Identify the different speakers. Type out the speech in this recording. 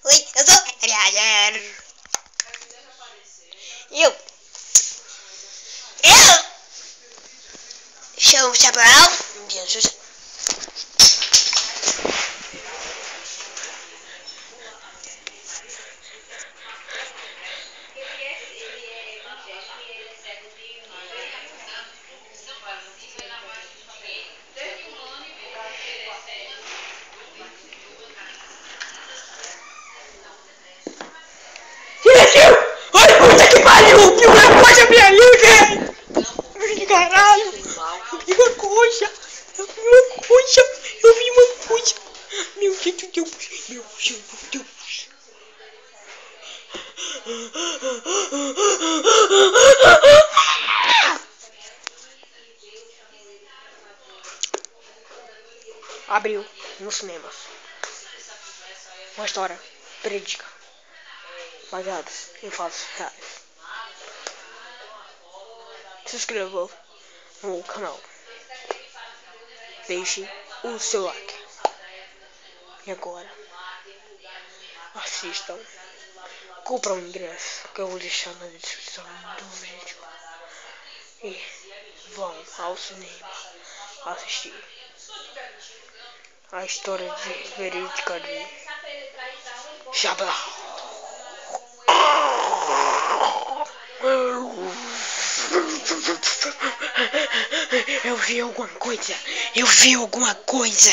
Speaker 1: Oi, eu sou Arianer. Eu chamo Chabral. Silêncio! Ai, puta que pariu! Eu vi uma coisa minha ali, velho! Caralho! Eu vi uma coisa! Eu vi uma coisa! Eu vi uma coisa! Meu Deus de Deus! Meu Deus de Deus! Abriu nos cinemas uma história verídica baseada em fatos reais. Se inscreva no canal, deixe o seu like e agora assistam. Compra um ingresso que eu vou deixar na descrição do vídeo e vão ao cinema assistir a história verídica de Chablau. Eu vi alguma coisa.